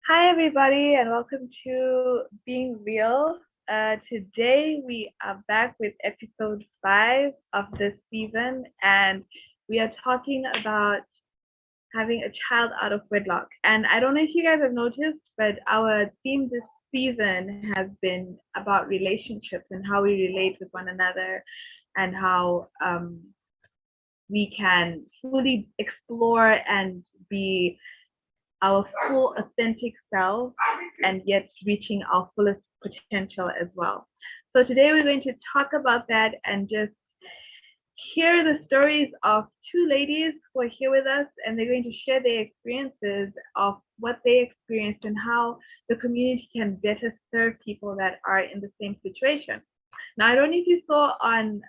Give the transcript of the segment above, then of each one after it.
Hi, everybody, and welcome to Being Real. Today, we are back with episode 5 of this season, and we are talking about having a child out of wedlock. And I don't know if you guys have noticed, but our theme this season has been about relationships and how we relate with one another and how we can fully explore and be our full authentic self and yet reaching our fullest potential as well. So today we're going to talk about that and just hear the stories of two ladies who are here with us, and they're going to share their experiences of what they experienced and how the community can better serve people that are in the same situation. Now, I don't know if you saw on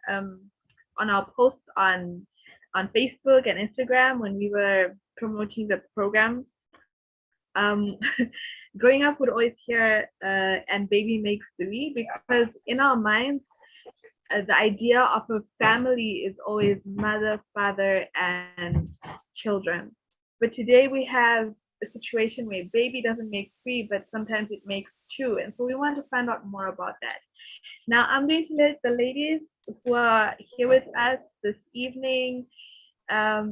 our posts on Facebook and Instagram when we were promoting the program. um, Growing up would always hear and baby makes three, because in our minds the idea of a family is always mother, father, and children. But today we have a situation where baby doesn't make three, but sometimes it makes two, and so we want to find out more about that. Now I'm going to let the ladies who are here with us this evening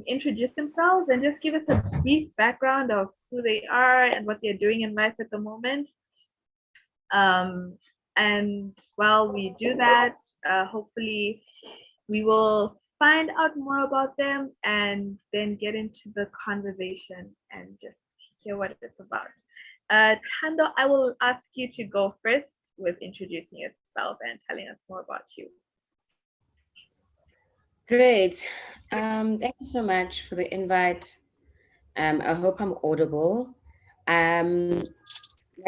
introduce themselves and just give us a brief background of who they are and what they're doing in life at the moment. Um, and while we do that, hopefully we will find out more about them and then get into the conversation and just hear what it's about. Tando, I will ask you to go first with introducing yourself and telling us more about you. Great. Thank you so much for the invite. I hope I'm audible. My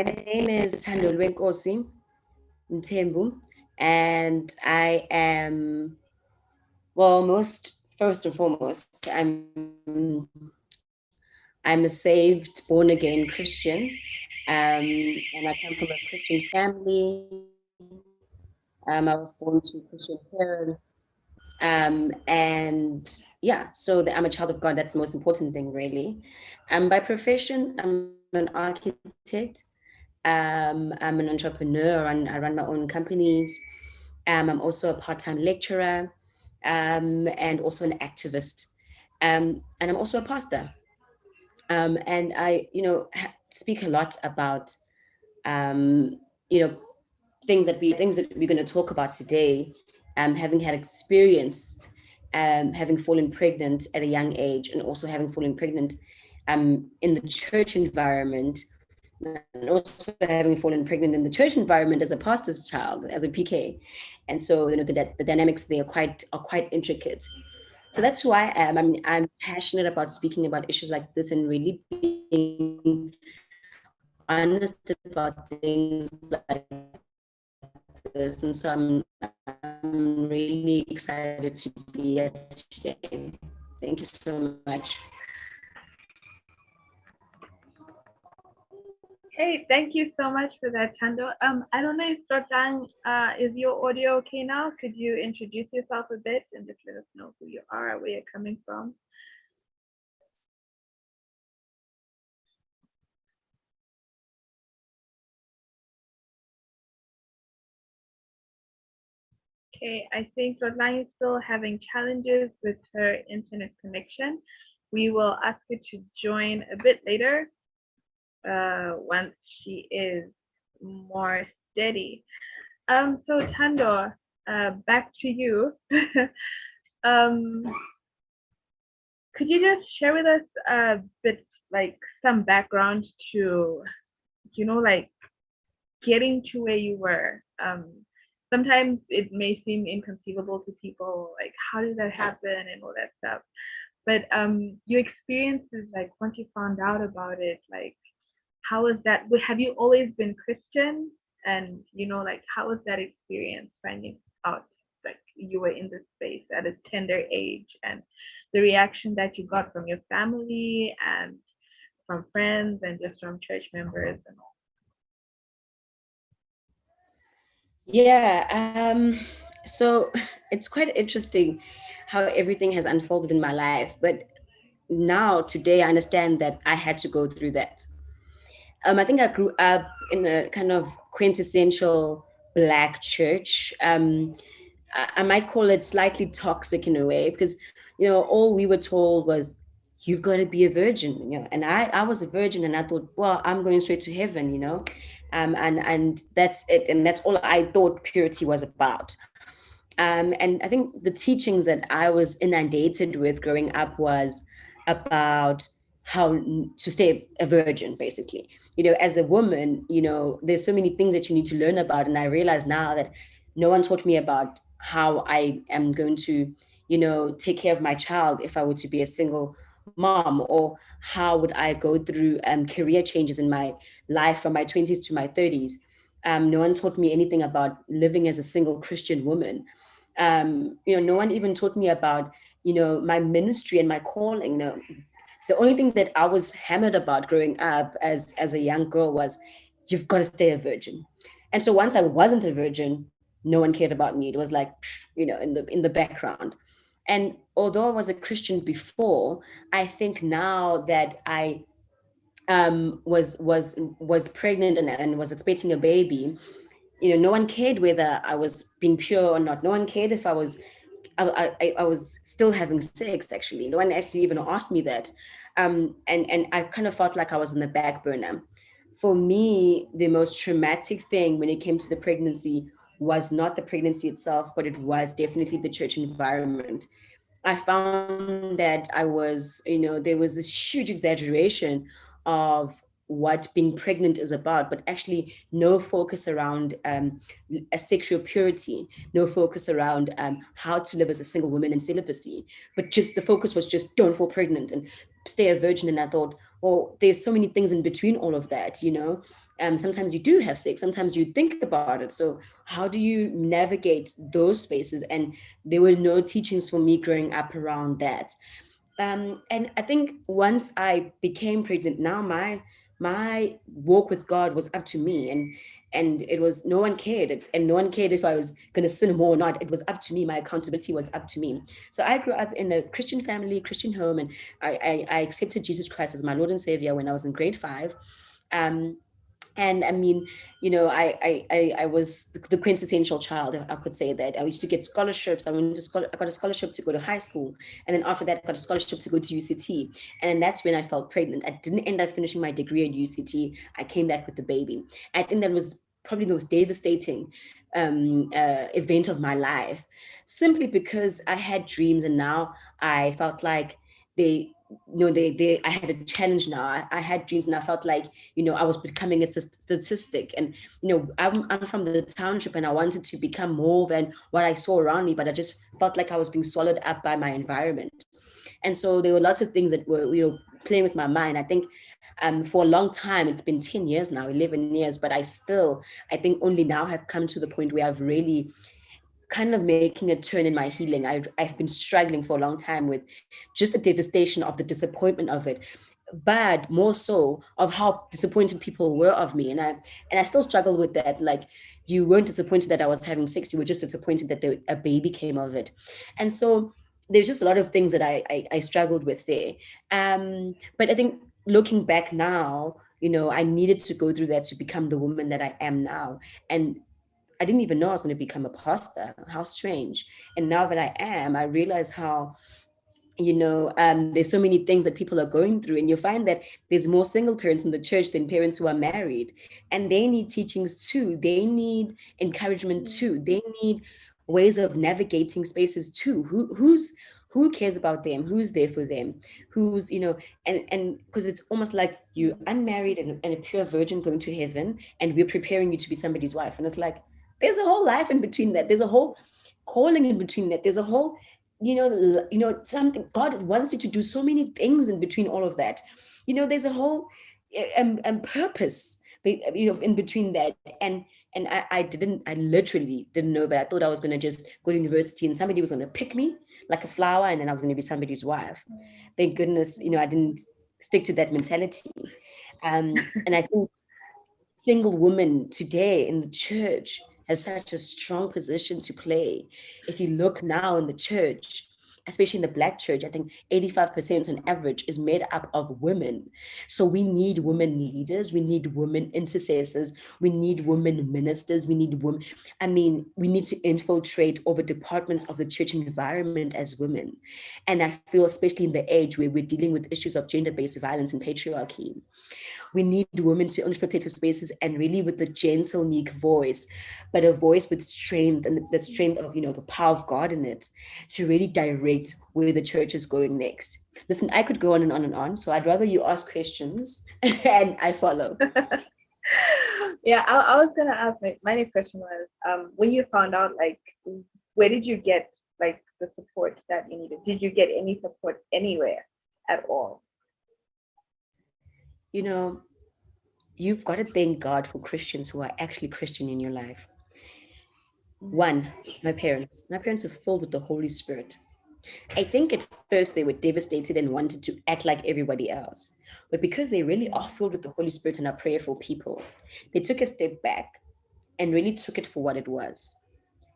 name is Thandolwe Nkosi Mthembu, and I am, well, first and foremost, I'm a saved, born again Christian, and I come from a Christian family. I was born to Christian parents. And yeah, so I'm a child of God. That's the most important thing, really. By profession, I'm an architect. I'm an entrepreneur. I run my own companies. I'm also a part-time lecturer, and also an activist. And I'm also a pastor. And I, speak a lot about, um, you know, things that we're going to talk about today, having had experience, having fallen pregnant at a young age, and also having fallen pregnant in the church environment, and also having fallen pregnant in the church environment as a pastor's child, as a PK. And so, the dynamics there are quite intricate. So that's who I am. I mean, I'm passionate about speaking about issues like this and really being honest about things like this. And so I'm really excited to be here today. Thank you so much. Hey, thank you so much for that, Tando. I don't know if Dotang, is your audio okay now? Could you introduce yourself a bit and just let us know who you are, where you're coming from? Okay, I think Dotang is still having challenges with her internet connection. We will ask her to join a bit later once she is more steady. So Tando, back to you. um, could you just share with us a bit, like some background to, like getting to where you were? Sometimes it may seem inconceivable to people, like how did that happen and all that stuff. But your experiences, like once you found out about it, like how was that? Have you always been Christian? And like how was that experience finding out like you were in this space at a tender age, and the reaction that you got from your family and from friends and just from church members and all? Yeah. So it's quite interesting how everything has unfolded in my life. But now, today, I understand that I had to go through that. I think I grew up in a kind of quintessential black church. I might call it slightly toxic in a way because, all we were told was, you've got to be a virgin, and I was a virgin and I thought, well, I'm going straight to heaven, and that's it. And that's all I thought purity was about. And I think the teachings that I was inundated with growing up was about how to stay a virgin, basically. As a woman, there's so many things that you need to learn about. And I realize now that no one taught me about how I am going to, take care of my child if I were to be a single mom, or how would I go through career changes in my life from my 20s to my 30s. No one taught me anything about living as a single Christian woman. No one even taught me about, my ministry and my calling. The only thing that I was hammered about growing up as a young girl was, you've got to stay a virgin. And so once I wasn't a virgin, no one cared about me. It was like, in the background. And although I was a Christian before, I think now that I was pregnant and was expecting a baby, no one cared whether I was being pure or not. No one cared if I was still having sex. Actually, no one actually even asked me that. And I kind of felt like I was on the back burner. For me, the most traumatic thing when it came to the pregnancy was not the pregnancy itself, but it was definitely the church environment. I found that there was this huge exaggeration of what being pregnant is about, but actually no focus around a sexual purity, no focus around how to live as a single woman in celibacy, but just the focus was just don't fall pregnant and stay a virgin. And I thought, well, there's so many things in between all of that. Sometimes you do have sex, sometimes you think about it. So how do you navigate those spaces? And there were no teachings for me growing up around that. And I think once I became pregnant, now my walk with God was up to me, and it was, no one cared, and no one cared if I was going to sin more or not. It was up to me. My accountability was up to me. So I grew up in a Christian family, Christian home, and I accepted Jesus Christ as my Lord and Savior when I was in grade 5. Um, and I mean, I was the quintessential child, if I could say that. I used to get scholarships. I got a scholarship to go to high school, and then after that, I got a scholarship to go to UCT. And then that's when I felt pregnant. I didn't end up finishing my degree at UCT. I came back with the baby. I think that was probably the most devastating event of my life, simply because I had dreams, and now I felt like they they I had a challenge now. I had dreams, and I felt like, I was becoming a statistic. And I'm from the township, and I wanted to become more than what I saw around me, but I just felt like I was being swallowed up by my environment. And so there were lots of things that were, playing with my mind. I think for a long time, it's been 10 years now, 11 years, but I think only now have come to the point where I've really kind of making a turn in my healing. I've been struggling for a long time with just the devastation of the disappointment of it, but more so of how disappointed people were of me. And I still struggle with that. Like, you weren't disappointed that I was having sex, you were just disappointed that a baby came of it. And so there's just a lot of things that I struggled with there. But I think looking back now, I needed to go through that to become the woman that I am now. And I didn't even know I was going to become a pastor. How strange. And now that I am, I realize how, there's so many things that people are going through. And you find that there's more single parents in the church than parents who are married. And they need teachings too. They need encouragement too. They need ways of navigating spaces too. Who cares about them? Who's there for them? Who's, and because it's almost like you unmarried and a pure virgin going to heaven, and we're preparing you to be somebody's wife. And it's like, there's a whole life in between that. There's a whole calling in between that. There's a whole, something. God wants you to do so many things in between all of that. There's a whole purpose, in between that. And I literally didn't know that. I thought I was going to just go to university and somebody was going to pick me like a flower, and then I was going to be somebody's wife. Thank goodness, I didn't stick to that mentality. And I think single women today in the church have such a strong position to play. If you look now in the church, especially in the Black church, I think 85% on average is made up of women. So we need women leaders, we need women intercessors, we need women ministers, we need women. I mean, we need to infiltrate over departments of the church environment as women. And I feel, especially in the age where we're dealing with issues of gender based violence and patriarchy, we need women to infiltrate those spaces and really with the gentle, meek voice, but a voice with strength and the strength of, the power of God in it to really direct where the church is going next. Listen, I could go on and on and on. So I'd rather you ask questions and I follow. Yeah, I was gonna ask. My next question was, when you found out, like, where did you get like the support that you needed? Did you get any support anywhere at all? You know, you've got to thank God for Christians who are actually Christian in your life. One, my parents. My parents are filled with the Holy Spirit. I think at first they were devastated and wanted to act like everybody else. But because they really are filled with the Holy Spirit and are prayerful people, they took a step back and really took it for what it was.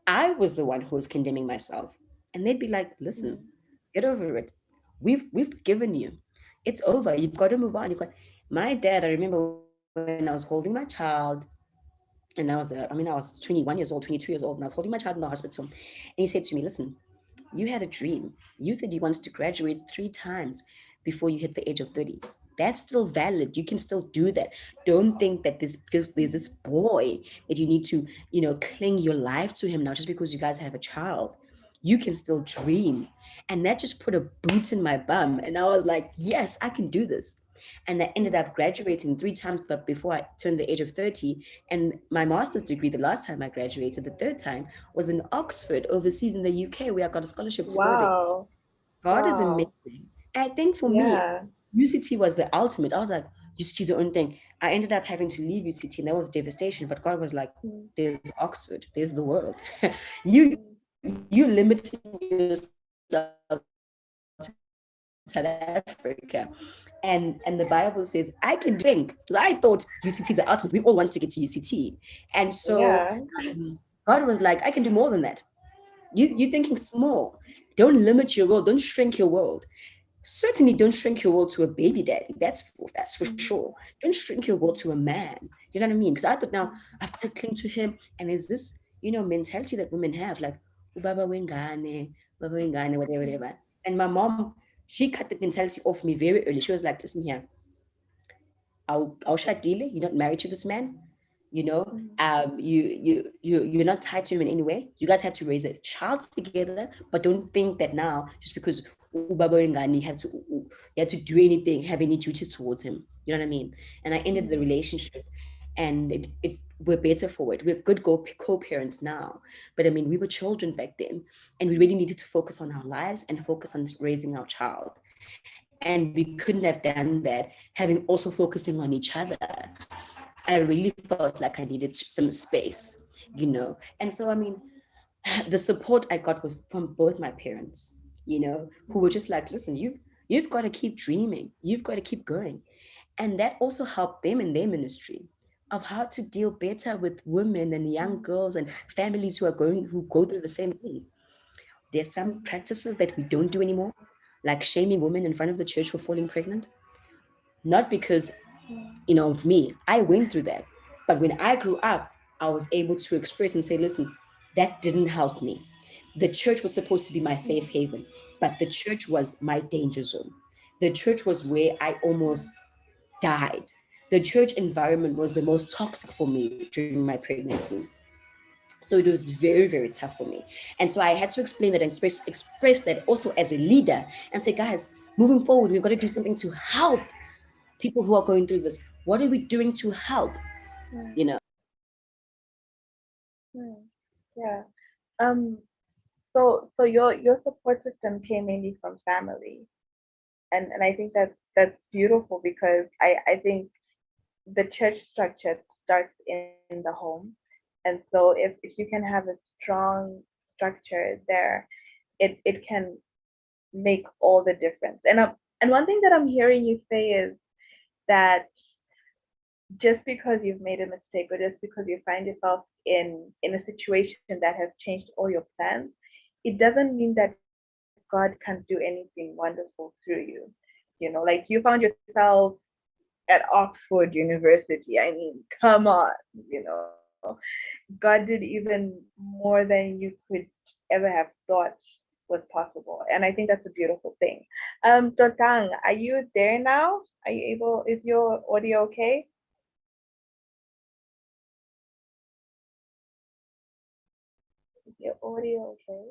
I was the one who was condemning myself. And they'd be like, listen, get over it. We've given you. It's over. You've got to move on. You've got my dad, I remember when I was holding my child, and I was 21 years old, 22 years old, and I was holding my child in the hospital. And he said to me, listen, you had a dream. You said you wanted to graduate 3 times before you hit the age of 30. That's still valid. You can still do that. Don't think that this because there's this boy that you need to, cling your life to him now just because you guys have a child. You can still dream. And that just put a boot in my bum. And I was like, yes, I can do this. And I ended up graduating 3 times, but before I turned the age of 30. And my master's degree, the last time I graduated, the third time, was in Oxford, overseas in the UK, where I got a scholarship to go there. Wow, God is wow, amazing. And I think for me, yeah, UCT was the ultimate. I was like, UCT is the only thing. I ended up having to leave UCT, and that was devastation. But God was like, mm, there's Oxford, there's the world. You limiting yourself to South Africa. And the Bible says, I can do anything. Because I thought UCT is the ultimate. We all wanted to get to UCT. And so yeah, God was like, I can do more than that. You're thinking small. Don't limit your world. Don't shrink your world. Certainly don't shrink your world to a baby daddy. That's for mm, sure. Don't shrink your world to a man. You know what I mean? Because I thought now mm, I've got to cling to him. And there's this, mentality that women have, like "Ubaba wengane, baba wengane," whatever, mm, whatever. And my mom, she cut the mentality off me very early. She was like, listen here, I'll shadile, you're not married to this man. You're not tied to him in any way. You guys have to raise a child together, but don't think that now just because ubaba wengane you have to do anything, have any duties towards him. You know what I mean? And I ended the mm, relationship, and we're better for it. We're good co-parents now, but I mean, we were children back then, and we really needed to focus on our lives and focus on raising our child. And we couldn't have done that having also focusing on each other. I really felt like I needed some space, And so, I mean, the support I got was from both my parents, who were just like, listen, you've got to keep dreaming, you've got to keep going. And that also helped them in their ministry of how to deal better with women and young mm, girls and families who go through the same thing. There's some mm, practices that we don't do anymore, like shaming women in front of the church for falling pregnant. Not because mm, of me. I went through that. But when I grew up, I was able to express and say, listen, that didn't help me. The church was supposed to be my mm, safe haven, but the church was my danger zone. The church was where I almost died. The church environment was the most toxic for me during my pregnancy. So it was very, very tough for me. And so I had to explain that and express that also as a leader and say, guys, moving forward, we've got to do something to help people who are going through this. What are we doing to help? mm, You know. mm. Yeah. Um. So your support system came mainly from family, and I think that's beautiful because I think the church structure starts in the home, and so if you can have a strong structure there, it can make all the difference. And one thing that I'm hearing you say is that just because you've made a mistake or just because you find yourself in a situation that has changed all your plans, it doesn't mean that God can't do anything wonderful through you. Like you found yourself at Oxford University. I mean, come on, you know. God did even more than you could ever have thought was possible. And I think that's a beautiful thing. Totang, are you there now? Are you able, is your audio okay? Is your audio okay?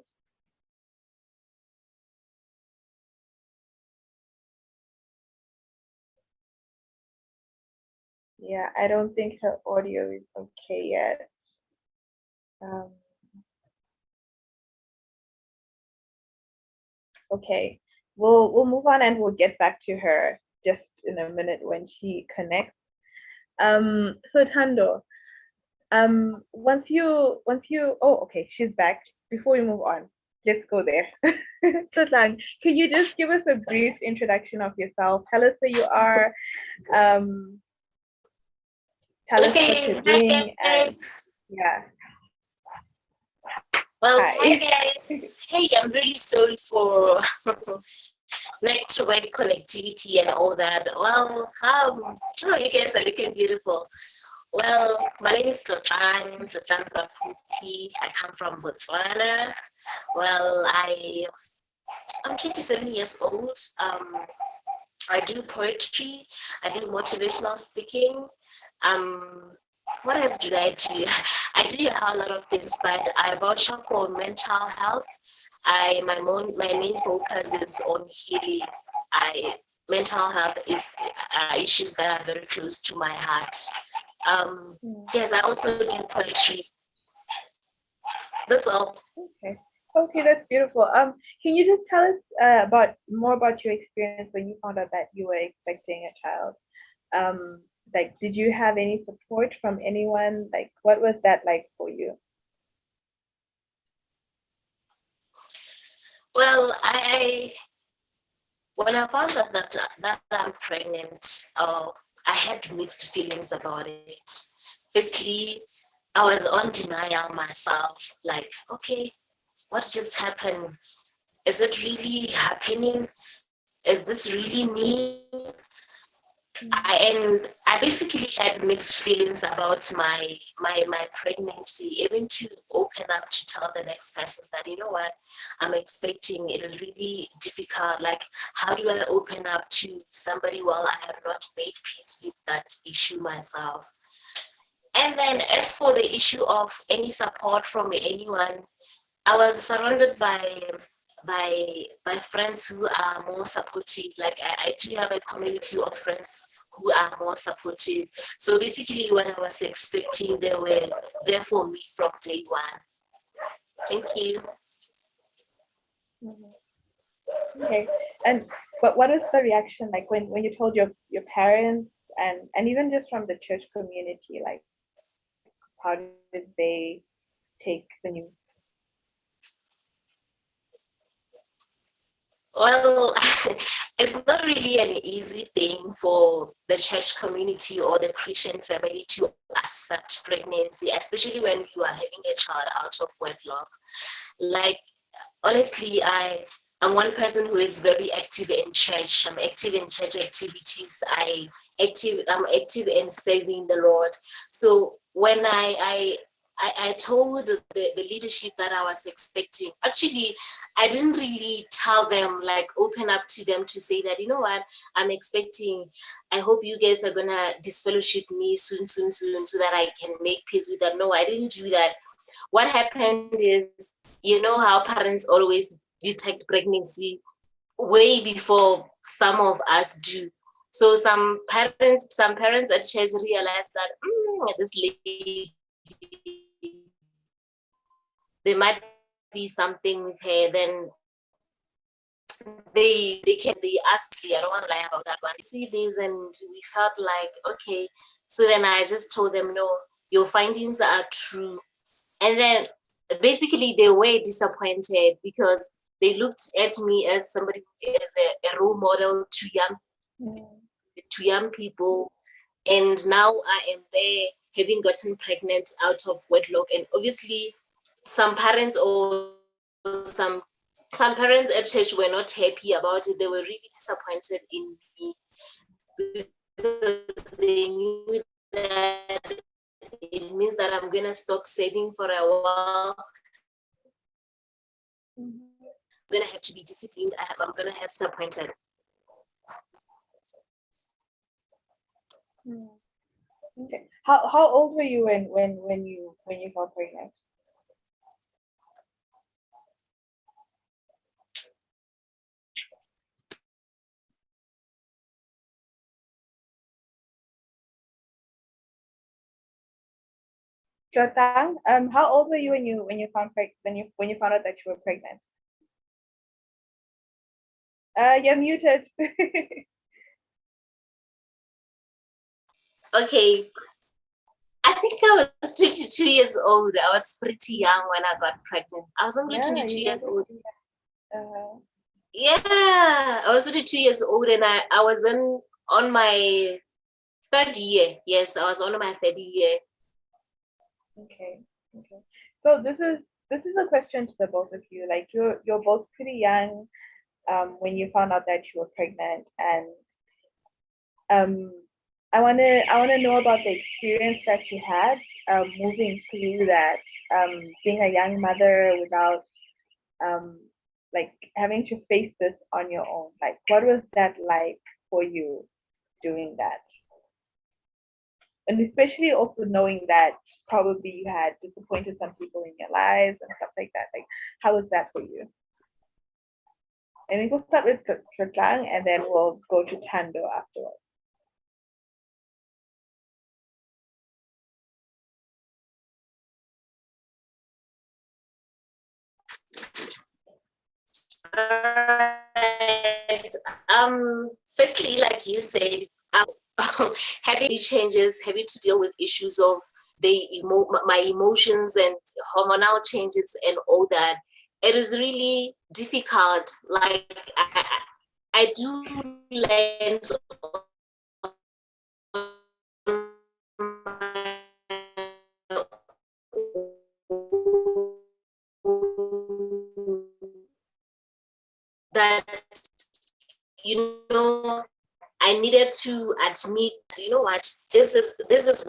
Yeah, I don't think her audio is okay yet. Um, okay, we'll move on and we'll get back to her just in a minute when she connects. So Tando, once you oh okay, she's back. Before we move on, let's go there. So Lang, can you just give us a brief introduction of yourself? Tell us who you are, um, tell us what Okay, you're hi doing, and guys. yeah, Well, hi hi. guys. Hey, I'm really sorry for network connectivity and all that. Well, oh, you guys are looking beautiful. Well, my name is Tlotan Raputi. I come from Botswana. Well, I'm 27 years old. I do poetry. I do motivational speaking. Um, what else do I do? I do a whole lot of things, but I vouch for mental health. My main focus is on healing. I Mental health is issues that are very close to my heart. Um, Hmm, yes, I also do poetry. That's all. okay. Okay, that's beautiful. Can you just tell us about more about your experience when you found out that you were expecting a child? Like, did you have any support from anyone? Like, what was that like for you? Well, when I found out that I'm pregnant, I had mixed feelings about it. Firstly, I was on denial myself, like, okay, what just happened? Is it really happening? Is this really me? Mm, And I basically had mixed feelings about my pregnancy, even to open up to tell the next person that, you know what, I'm expecting. It is really difficult. Like, how do I open up to somebody while I have not made peace with that issue myself? And then as for the issue of any support from anyone, I was surrounded by friends who are more supportive. Like, I do have a community of friends who are more supportive. So basically, when I was expecting, they were there for me from day one. Thank you. mhm. Okay. And but what was the reaction like when you told your parents and even just from the church community? Like, how did they take the news? Well, it's not really an easy thing for the church community or the Christian family to accept pregnancy, especially when you are having a child out of wedlock. Like, honestly, I'm one person who is very active in church. I'm active in church activities. I'm active in serving the Lord. So when I told the leadership that I was expecting, actually, I didn't really tell them, like, open up to them to say that, you know what, I'm expecting. I hope you guys are gonna disfellowship me soon, soon, soon, so that I can make peace with them. No, I didn't do that. What happened is, you know how parents always detect pregnancy way before some of us do. So some parents at church realize that, this lady, there might be something with her. Then they asked me, I don't want to lie about that one. They see this and we felt like, okay. So then I just told them, no, your findings are true. And then basically they were disappointed because they looked at me as somebody who is a role model Mm, to young people, and now I am there having gotten pregnant out of wedlock. And obviously some parents or some some parents at church were not happy about it. They were really disappointed in me because they knew that it means that I'm gonna stop saving for a while. I'm gonna have to be disciplined. I'm gonna have disappointed. Okay. How old were you when you got pregnant? Jotang, how old were you when you found out that you were pregnant? You're muted. Okay, I think I was 22 years old. I was pretty young when I got pregnant. I was only Yeah, 22 you years got old. it. Yeah, I was 22 years old and I was on my third year. Yes, I was on my third year. Okay. Okay. So this is a question to the both of you. Like you're both pretty young when you found out that you were pregnant, and um I wanna know about the experience that you had moving through that, being a young mother without um like having to face this on your own. Like what was that like for you doing that? And especially also knowing that probably you had disappointed some people in your lives and stuff like that. Like, how was that for you? I think we'll start with Trotlang and then we'll go to Tando afterwards. Alright. Firstly, like you said, having changes, having to deal with issues of my emotions and hormonal changes and all that. It is really difficult. Like I do learn that you know I needed to admit, you know what, this is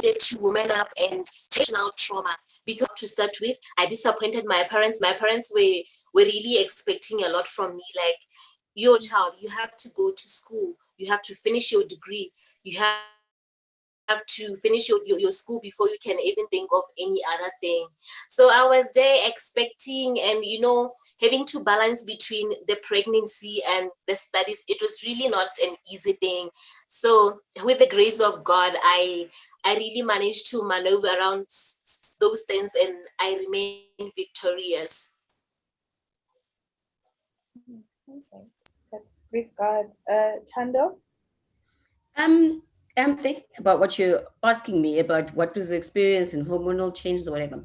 needed to woman up and take out trauma. Because to start with, I disappointed my parents. My parents were really expecting a lot from me. Like, your child, you have to go to school, you have to finish your degree, you have to finish your school before you can even think of any other thing. So I was there expecting, and having to balance between the pregnancy and the studies. It was really not an easy thing. So with the grace of God, I really managed to maneuver around those things, and I remain victorious. Okay. That's great God. Tando? Um, I'm thinking about what you're asking me about what was the experience and hormonal changes or whatever.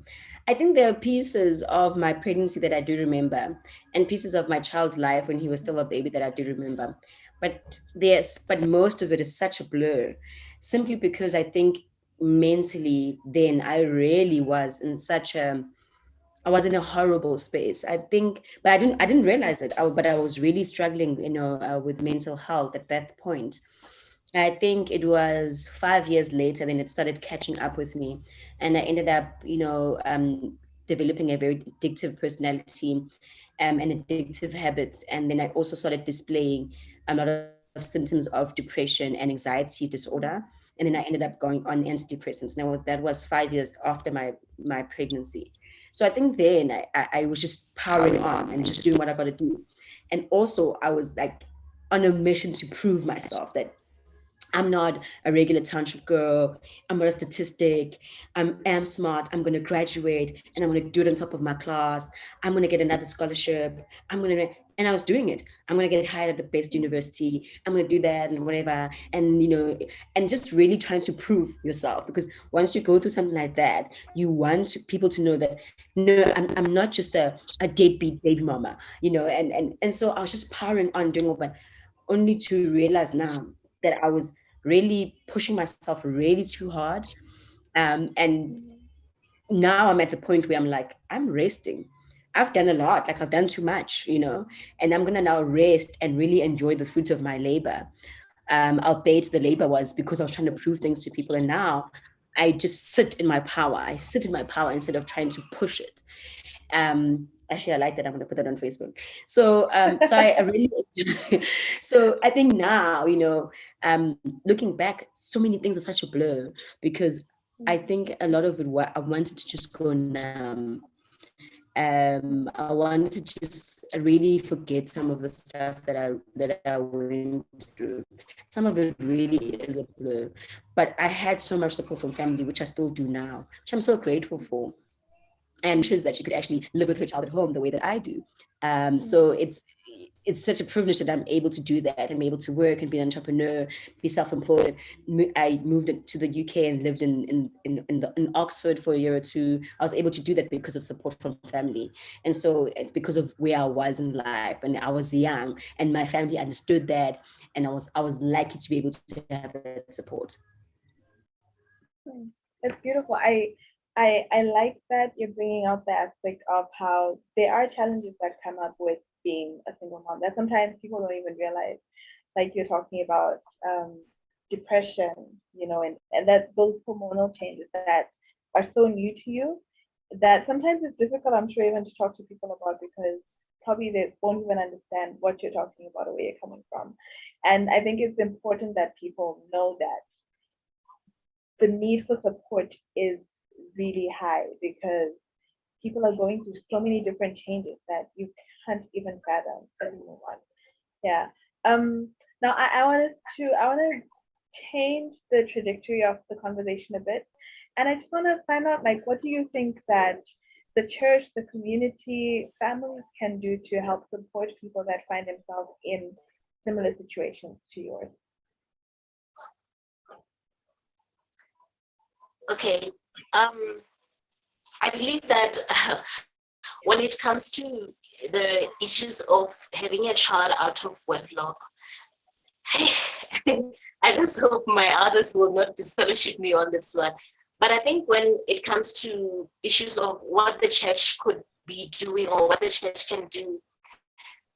I think there are pieces of my pregnancy that I do remember, and pieces of my child's life when he was still a baby that I do remember. But most of it is such a blur, simply because I think mentally then I really was in such a I was in a horrible space. I think, but I didn't realize it. But I was really struggling, with mental health at that point. I think it was 5 years later, then it started catching up with me. And I ended up, developing a very addictive personality, and addictive habits. And then I also started displaying a lot of symptoms of depression and anxiety disorder. And then I ended up going on antidepressants. Now that was 5 years after my pregnancy. So I think then I was just powering on and just doing what I got to do. And also I was like on a mission to prove myself that I'm not a regular township girl. I'm not a statistic. am smart. I'm going to graduate and I'm going to do it on top of my class. I'm going to get another scholarship. And I was doing it. I'm going to get hired at the best university. I'm going to do that and whatever. And just really trying to prove yourself, because once you go through something like that, you want people to know that, no, I'm not just a deadbeat baby mama, and so I was just powering on doing all that, only to realize now that I was really pushing myself really too hard. And now I'm at the point where I'm like, I'm resting. I've done a lot, like I've done too much, and I'm gonna now rest and really enjoy the fruits of my labor. Albeit the labor was because I was trying to prove things to people, and now I just sit in my power. I sit in my power instead of trying to push it. Actually, I like that. I'm going to put that on Facebook. So I really so I think now, looking back, so many things are such a blur, because I think a lot of it, I wanted to just go numb. I wanted to just really forget some of the stuff that I went through. Some of it really is a blur, but I had so much support from family, which I still do now, which I'm so grateful for. And wishes that she could actually live with her child at home the way that I do. So it's such a privilege that I'm able to do that. I'm able to work and be an entrepreneur, be self-employed. I moved to the UK and lived in Oxford for a year or two. I was able to do that because of support from family, and so because of where I was in life, and I was young, and my family understood that, and I was lucky to be able to have that support. It's beautiful. I like that you're bringing out the aspect of how there are challenges that come up with being a single mom that sometimes people don't even realize. Like you're talking about depression, and that those hormonal changes that are so new to you that sometimes it's difficult, I'm sure, even to talk to people about, because probably they won't even understand what you're talking about or where you're coming from. And I think it's important that people know that the need for support is really high, because people are going through so many different changes that you can't even fathom as you move on. Yeah. Now I want to change the trajectory of the conversation a bit, and I just want to find out, like, what do you think that the church, the community, families can do to help support people that find themselves in similar situations to yours? Okay. I believe that when it comes to the issues of having a child out of wedlock, I just hope my others will not disfellowship me on this one. But I think when it comes to issues of what the church could be doing or what the church can do,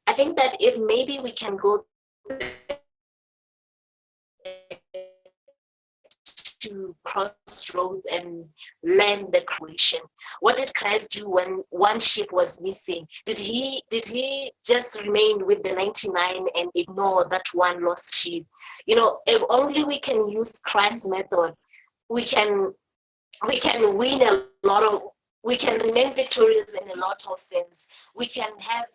I think that if maybe we can go to crossroads and learn the creation. What did Christ do when one sheep was missing? Did he just remain with the 99 and ignore that one lost sheep? If only we can use Christ's method, we can win a lot of, we can remain victorious in a lot of things. We can have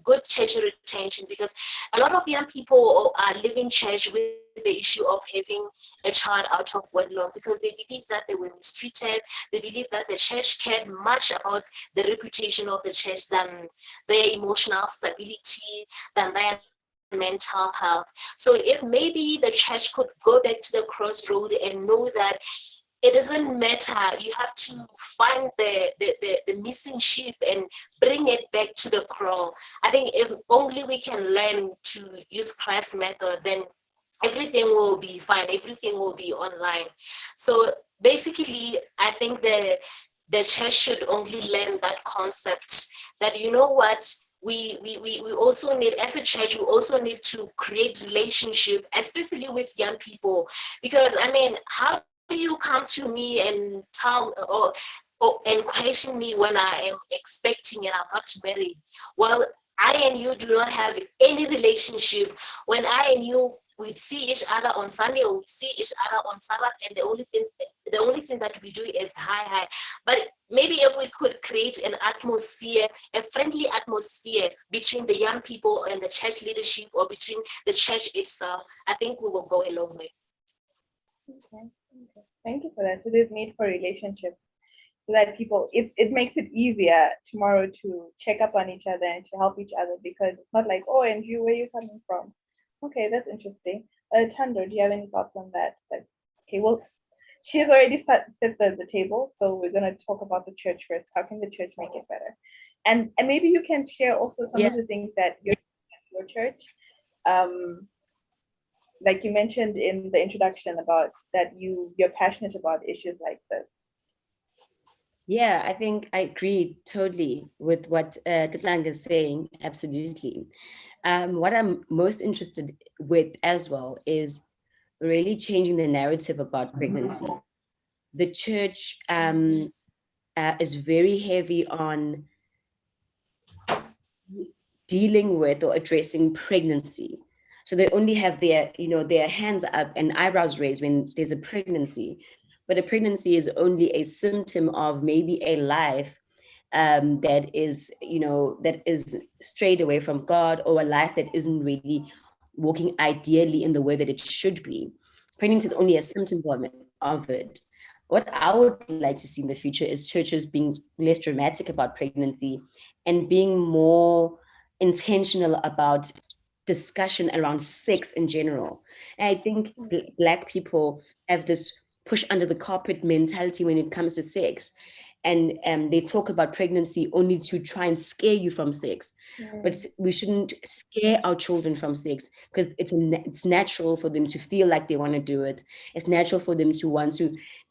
good church retention, because a lot of young people are leaving church with the issue of having a child out of wedlock, because they believe that they were mistreated. They believe that the church cared much about the reputation of the church than their emotional stability, than their mental health. So if maybe the church could go back to the crossroad and know that it doesn't matter, you have to find the missing sheep and bring it back to the crow. I think if only we can learn to use Christ's method, then everything will be fine, everything will be online. So basically, I think the church should only learn that concept, that what, we also need, as a church, we also need to create relationship, especially with young people. Because I mean, how do you come to me and tell and question me when I am expecting and I'm not married? Well, I and you do not have any relationship. When I and you, we see each other on Sunday, or we see each other on Sabbath, and the only thing that we do is hi. But maybe if we could create an atmosphere, a friendly atmosphere between the young people and the church leadership, or between the church itself, I think we will go a long way. Okay. Thank you for that. So there's need for relationships, so that people, it makes it easier tomorrow to check up on each other and to help each other, because it's not like, oh, and you, where are you coming from? Okay, that's interesting. Tando, do you have any thoughts on that? Like, okay, well, she has already set the table, so we're going to talk about the church first. How can the church make it better? And maybe you can share also some of the things that your church, like you mentioned in the introduction, about that you're passionate about issues like this. Yeah, I think I agree totally with what Detlang is saying. Absolutely. What I'm most interested with as well is really changing the narrative about pregnancy. The church is very heavy on dealing with or addressing pregnancy. So they only have their hands up and eyebrows raised when there's a pregnancy. But a pregnancy is only a symptom of maybe a life that is strayed away from God, or a life that isn't really walking ideally in the way that it should be. Pregnancy is only a symptom of it. What I would like to see in the future is churches being less dramatic about pregnancy and being more intentional about discussion around sex in general. And I think Black people have this push under the carpet mentality when it comes to sex. And they talk about pregnancy only to try and scare you from sex. But we shouldn't scare our children from sex, because it's natural for them to feel like they want to do it. It's natural for them to want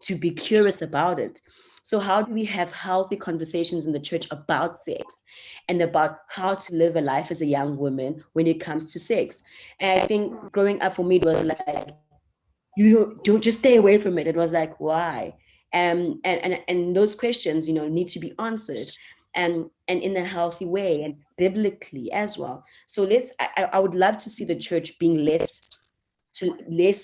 to be curious about it. So how do we have healthy conversations in the church about sex and about how to live a life as a young woman when it comes to sex? And I think growing up for me, it was like, don't just stay away from it. It was like, why? And those questions, need to be answered, and in a healthy way and biblically as well. So I would love to see the church being less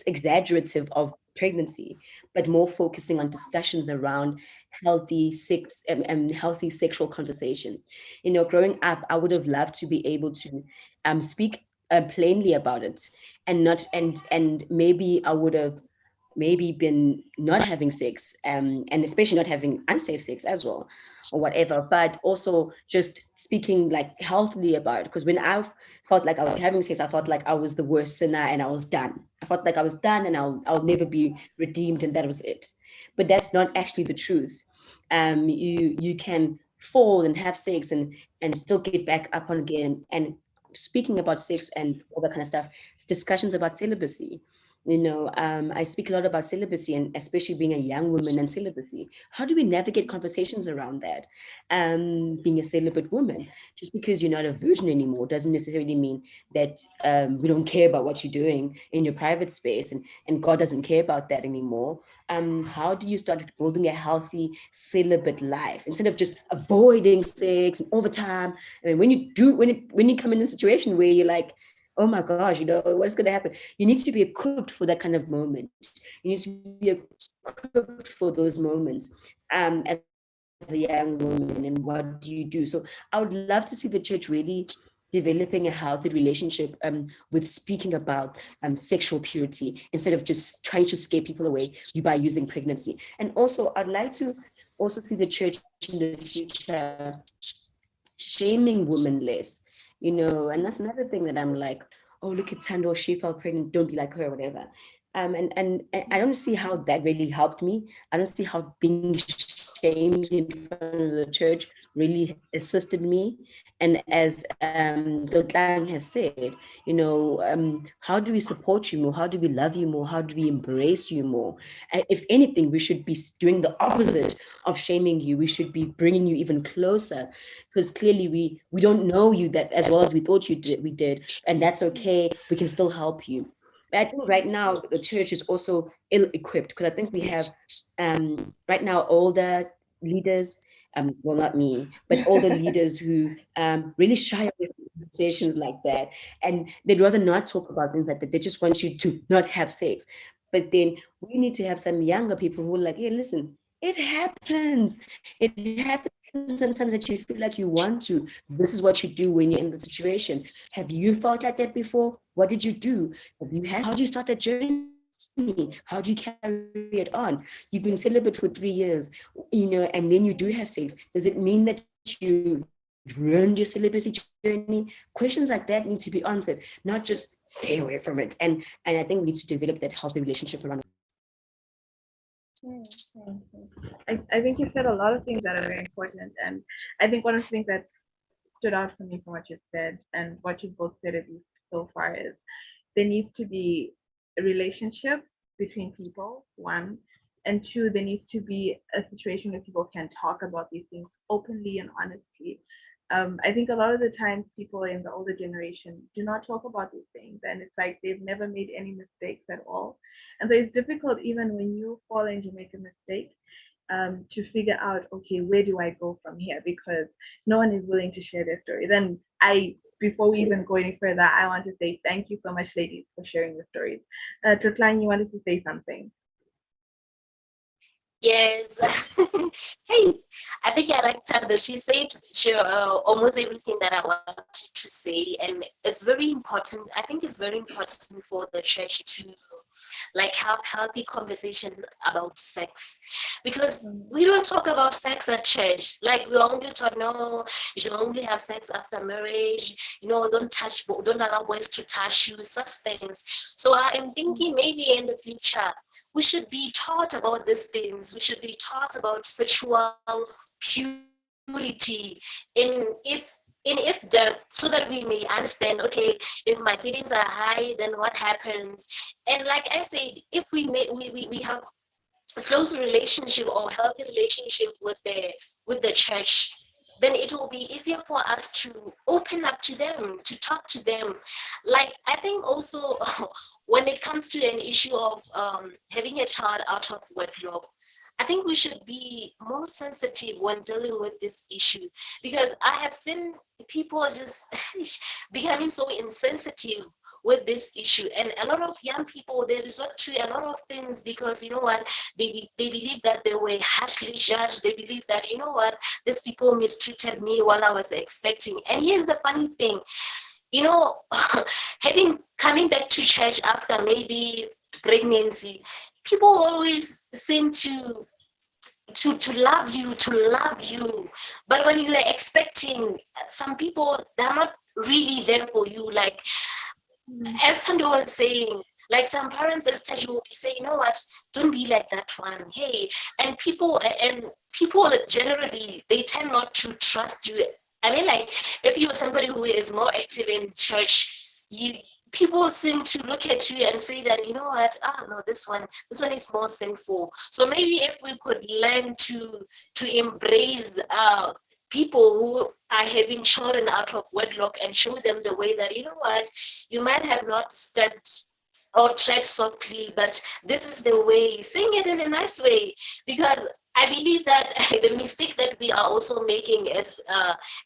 exaggerative of pregnancy, but more focusing on discussions around healthy sex and healthy sexual conversations. Growing up, I would have loved to be able to speak plainly about it, and not and maybe I would have maybe been not having sex, and especially not having unsafe sex as well, or whatever, but also just speaking like healthily about it. Because when I felt like I was having sex, I felt like I was the worst sinner and I was done. I felt like I was done and I'll never be redeemed, and that was it. But that's not actually the truth. You can fall and have sex and still get back up on again. And speaking about sex and all that kind of stuff, it's discussions about celibacy. I speak a lot about celibacy, and especially being a young woman and celibacy. How do we navigate conversations around that? Being a celibate woman, just because you're not a virgin anymore doesn't necessarily mean that we don't care about what you're doing in your private space, and God doesn't care about that anymore. How do you start building a healthy celibate life instead of just avoiding sex and all the time? I mean, when you come in a situation where you're like, oh my gosh, what's going to happen? You need to be equipped for that kind of moment. You need to be equipped for those moments as a young woman. And what do you do? So I would love to see the church really developing a healthy relationship with speaking about sexual purity, instead of just trying to scare people away you by using pregnancy. And also, I'd like to also see the church in the future shaming women less, and that's another thing that I'm like, oh, look at Tando, she fell pregnant, don't be like her, or whatever. And I don't see how that really helped me. I don't see how being shamed in front of the church really assisted me. And as Dr. Klang has said, how do we support you more? How do we love you more? How do we embrace you more? If anything, we should be doing the opposite of shaming you. We should be bringing you even closer, because clearly we don't know you that as well as we thought we did, and that's okay. We can still help you. But I think right now the church is also ill-equipped, because I think we have right now older leaders, well, not me, but older leaders who really shy away from conversations like that, and they'd rather not talk about things like that. They just want you to not have sex. But then we need to have some younger people who are like, hey, listen, it happens. It happens sometimes that you feel like you want to. This is what you do when you're in the situation. Have you felt like that before? What did you do? How do you start that journey? How do you carry it on? You've been celibate for 3 years, and then you do have sex. Does it mean that you've ruined your celibacy journey? Questions like that need to be answered, not just stay away from it. And I think we need to develop that healthy relationship around it. I think you said a lot of things that are very important, and I think one of the things that stood out for me from what you said and what you both said at least so far is there needs to be a relationship between people, one, and two, there needs to be a situation where people can talk about these things openly and honestly. I think a lot of the times people in the older generation do not talk about these things, and it's like they've never made any mistakes at all. And so it's difficult even when you fall and you make a mistake, to figure out, okay, where do I go from here? Because no one is willing to share their story. Then before we even go any further, I want to say thank you so much, ladies, for sharing your stories. Trotline, you wanted to say something. Yes. Hey, I think I like Tando. She said almost everything that I wanted to say, and it's very important. I think it's very important for the church to like have healthy conversation about sex, because we don't talk about sex at church. Like we only taught, no, you should only have sex after marriage. Don't allow boys to touch you, such things. So I am thinking maybe in the future we should be taught about these things. We should be taught about sexual purity in its depth, so that we may understand, okay, if my feelings are high, then what happens? And like I said, if we have a close relationship or healthy relationship with the church, then it will be easier for us to open up to them, to talk to them. Like I think also when it comes to an issue of having a child out of wedlock, I think we should be more sensitive when dealing with this issue, because I have seen people just becoming so insensitive with this issue, and a lot of young people, they resort to a lot of things because you know what, they believe that they were harshly judged. They believe that, you know what, these people mistreated me while I was expecting. And here's the funny thing, you know, having coming back to church after maybe pregnancy, people always seem to love you, but when you are expecting, some people, they're not really there for you. Like as Tando was saying, like some parents at church will be saying, you know what, don't be like that one, hey. And people generally, they tend not to trust you. I mean, like if you're somebody who is more active in church, you people seem to look at you and say that, you know what, no, this one is more sinful. So maybe if we could learn to embrace people who are having children out of wedlock, and show them the way that, you know what, you might have not stepped or tread softly, but this is the way, saying it in a nice way. Because I believe that the mistake that we are also making is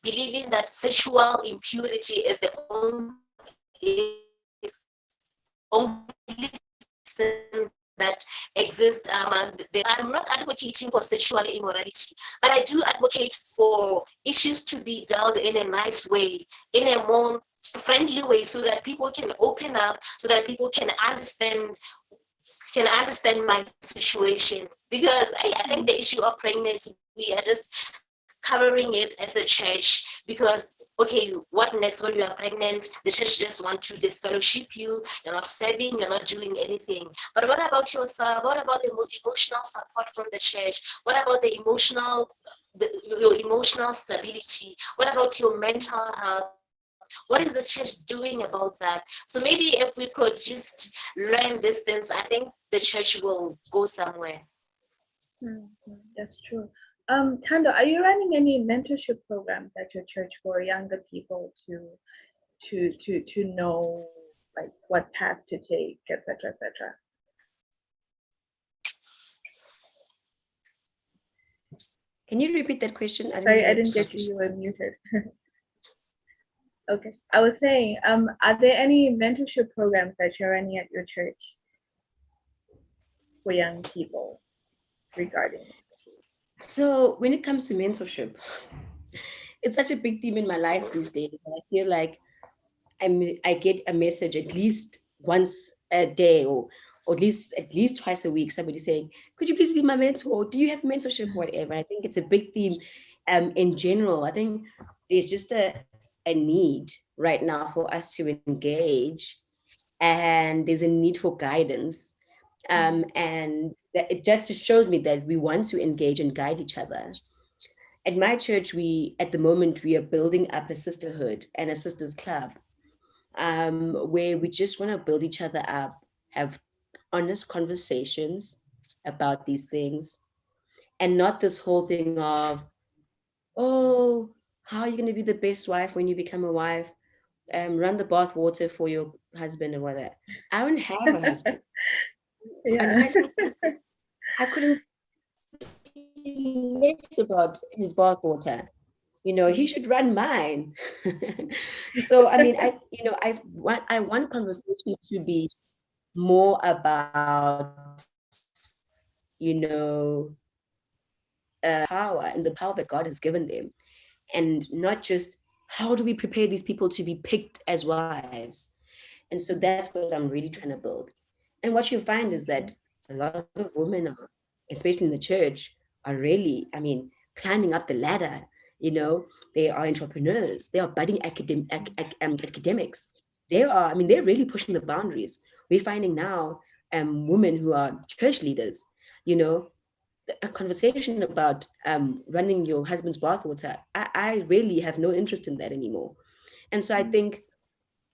believing that sexual impurity is the only sin that exists. I'm not advocating for sexual immorality, but I do advocate for issues to be dealt in a nice way, in a more friendly way, so that people can open up, so that people can understand my situation. Because I think the issue of pregnancy, we are just covering it as a church, because okay, what next when you are pregnant? The church just want to disfellowship you. You're not serving, you're not doing anything. But what about yourself? What about the emotional support from the church? What about your emotional stability? What about your mental health? What is the church doing about that? So maybe if we could just learn these things, I think the church will go somewhere. That's true. Tando, are you running any mentorship programs at your church for younger people to know like what path to take, etc., etc.? Can you repeat that question? Sorry, I didn't get you. You were muted. Okay, I was saying, are there any mentorship programs that you're running at your church for young people regarding? So when it comes to mentorship, it's such a big theme in my life these days. I feel like I get a message at least once a day, or at least twice a week. Somebody saying, "Could you please be my mentor? Do you have mentorship? Whatever." I think it's a big theme. In general, I think there's just a need right now for us to engage, and there's a need for guidance. And that it just shows me that we want to engage and guide each other. At my church, at the moment we are building up a sisterhood and a sisters club, where we just want to build each other up, have honest conversations, about these things, and not this whole thing of, oh, how are you going to be the best wife when you become a wife? Run the bath water for your husband or whatever. I don't have a husband, and Yeah. quite frankly, I couldn't care less about his bath water. He should run mine. So I mean, I want conversations to be more about, you know, power and the power that God has given them, and not just how do we prepare these people to be picked as wives. And so that's what I'm really trying to build. And what you find is that Okay. a lot of women are, especially in the church, are really, I mean, climbing up the ladder. They are entrepreneurs. They are budding academics. They're really pushing the boundaries. We're finding now women who are church leaders. You know, a conversation about running your husband's bathwater. I really have no interest in that anymore. And so I think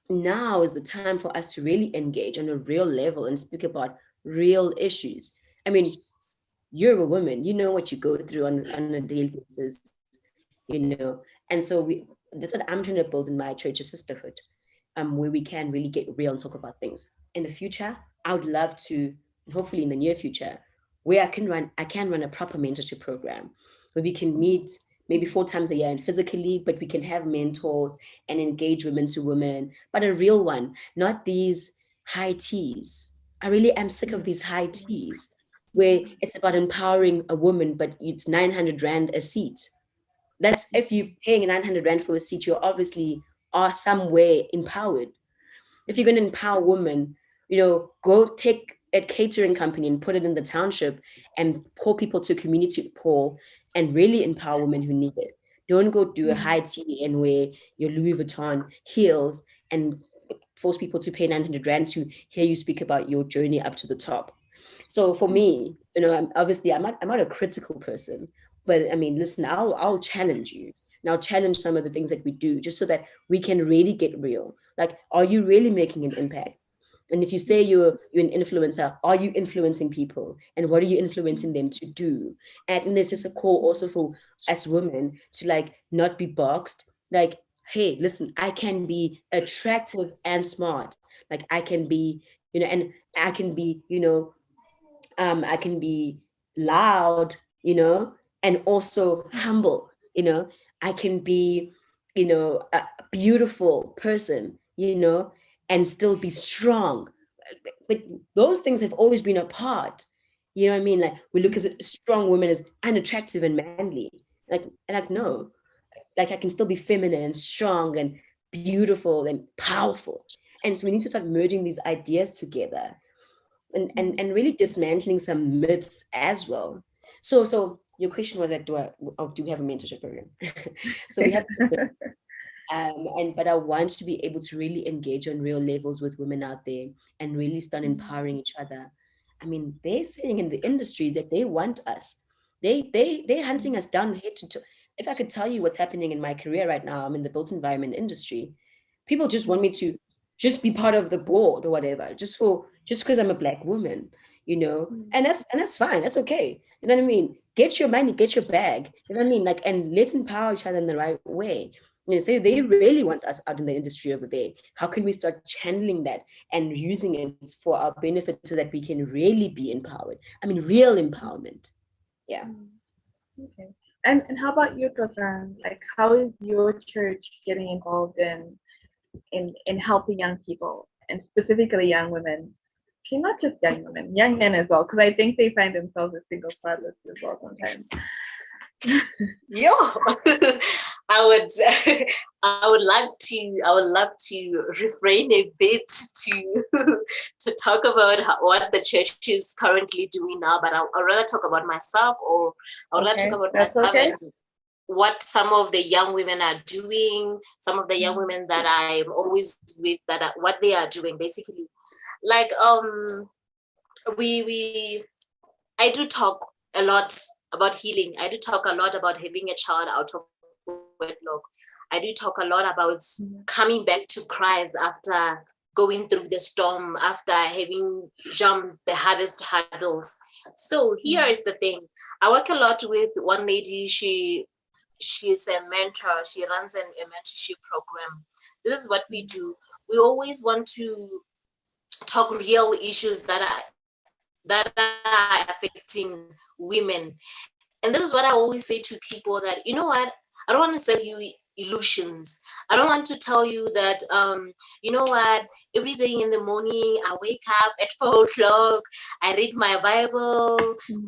now is the time for us to really engage on a real level and speak about real issues. I mean, you're a woman, you know what you go through on a daily basis, and so that's what I'm trying to build in my church, a sisterhood, where we can really get real and talk about things. In the future, I would love to, hopefully in the near future, where I can run a proper mentorship program where we can meet maybe 4 times a year and physically, but we can have mentors and engage women to women, but a real one, not these high teas. I really am sick of these high teas where it's about empowering a woman, but it's 900 Rand a seat. That's if you're paying 900 Rand for a seat, you obviously are some way empowered. If you're going to empower women, go take a catering company and put it in the township and pour people to community pool and really empower women who need it. Don't go do a high tea and wear your Louis Vuitton heels and force people to pay 900 Rand to hear you speak about your journey up to the top. So for me, I'm not a critical person, but I mean, listen, I'll challenge you. And I'll challenge some of the things that we do just so that we can really get real. Like, are you really making an impact? And if you say you're an influencer, are you influencing people? And what are you influencing them to do? And there's just a call also for us women to like not be boxed. Like, hey, listen, I can be attractive and smart. Like I can be, and I can be, I can be loud, and also humble, I can be, a beautiful person, and still be strong. But those things have always been a part. You know what I mean? Like we look at strong women as unattractive and manly. Like no, like I can still be feminine and strong and beautiful and powerful. And so we need to start merging these ideas together and really dismantling some myths as well. So your question was that do we have a mentorship program? So we have the system, and but I want to be able to really engage on real levels with women out there and really start empowering each other. I mean, they're saying in the industry that they want us. They're hunting us down head to toe. If I could tell you what's happening in my career right now, I'm in the built environment industry. People just want me to just be part of the board or whatever, just because I'm a black woman, and that's fine. That's okay. You know what I mean? Get your money, get your bag. You know what I mean? Like, and let's empower each other in the right way. So they really want us out in the industry over there. How can we start channeling that and using it for our benefit so that we can really be empowered? I mean, real empowerment. Yeah. Okay. And how about you, Prafran? Like, how is your church getting involved in helping young people and specifically young women? Okay, not just young women, young men as well, because I think they find themselves as single fathers as well sometimes. Yeah, I would I would love to refrain a bit to to talk about what the church is currently doing now, but I'd rather talk about myself, or I would rather talk about that's myself okay. and what some of the young women are doing, some of the young women that I'm always with, what they are doing basically. Like we I do talk a lot about healing. I do talk a lot about having a child out of wedlock. I do talk a lot about coming back to Christ after going through the storm after having jumped the hardest hurdles. So here is the thing. I work a lot with one lady. She's a mentor. She runs a mentorship program. This is what we do. We always want to talk real issues that are affecting women. And this is what I always say to people, that you know what, I don't want to sell you illusions. I don't want to tell you that you know what, every day in the morning I wake up at 4 o'clock, I read my Bible,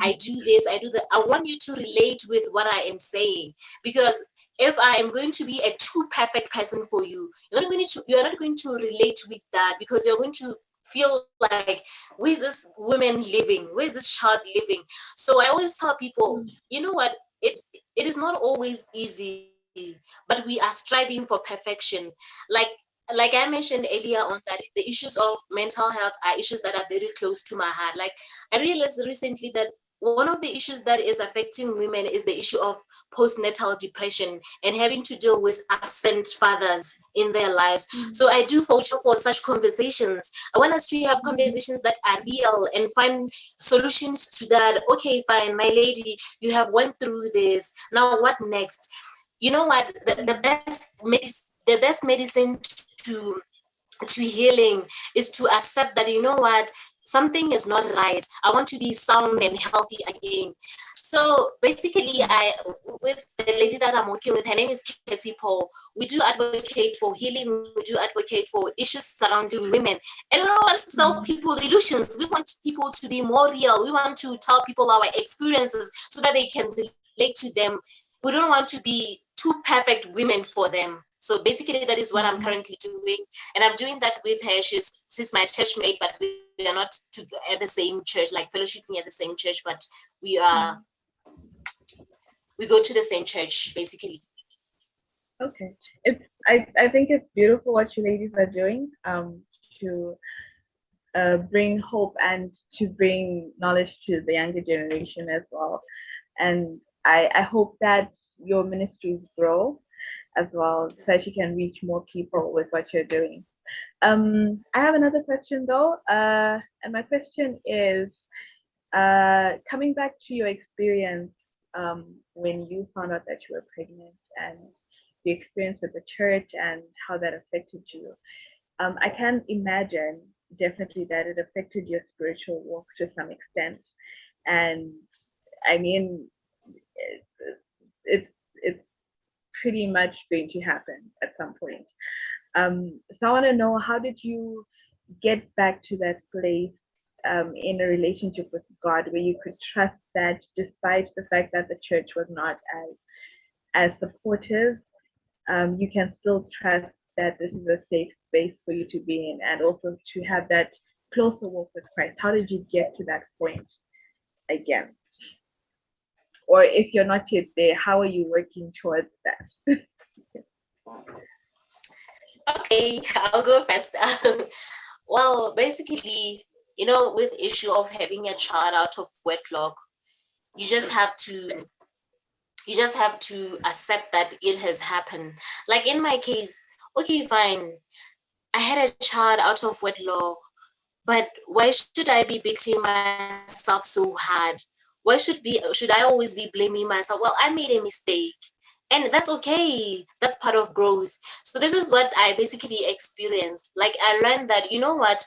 I do this, I do that. I want you to relate with what I am saying, because if I am going to be a too perfect person for you, you're not going to relate with that, because you're going to feel like, where's this woman living, where's this child living? So I always tell people, you know what, it is not always easy, but we are striving for perfection. like like I mentioned earlier on, that the issues of mental health are issues that are very close to my heart. Like, I realized recently that one of the issues that is affecting women is the issue of postnatal depression and having to deal with absent fathers in their lives. So I do vouch for such conversations. I want us to have conversations that are real and find solutions to that. Okay, fine, my lady, you have went through this. Now what next? You know what? The best medicine to healing is to accept that, you know what, something is not right. I want to be sound and healthy again. So basically, I with the lady that I'm working with, her name is Cassie Paul. We do advocate for healing. We do advocate for issues surrounding women, and we don't want to sell people illusions. We want people to be more real. We want to tell people our experiences so that they can relate to them. We don't want to be too perfect women for them. So basically, that is what I'm currently doing, and I'm doing that with her. She's my church mate, but we are not at the same church, like fellowshipping at the same church, but we are we go to the same church basically. Okay. I think it's beautiful what you ladies are doing to bring hope and to bring knowledge to the younger generation as well. And I hope that your ministries grow as well, so that you can reach more people with what you're doing. I have another question though, and my question is, coming back to your experience when you found out that you were pregnant, and the experience with the church and how that affected you. I can imagine definitely that it affected your spiritual walk to some extent. And I mean, it's it's pretty much going to happen at some point. So I want to know, how did you get back to that place in a relationship with God where you could trust that despite the fact that the church was not as supportive, you can still trust that this is a safe space for you to be in, and also to have that closer walk with Christ. How did you get to that point again? Or if you're not yet there, how are you working towards that? Okay, I'll go first. Well, basically, with issue of having a child out of wedlock, you just have to accept that it has happened. Like in my case, okay, fine, I had a child out of wedlock, but why should I be beating myself so hard? Should I always be blaming myself? Well, I made a mistake, and that's okay. That's part of growth. So this is what I basically experienced. Like, I learned that, you know what,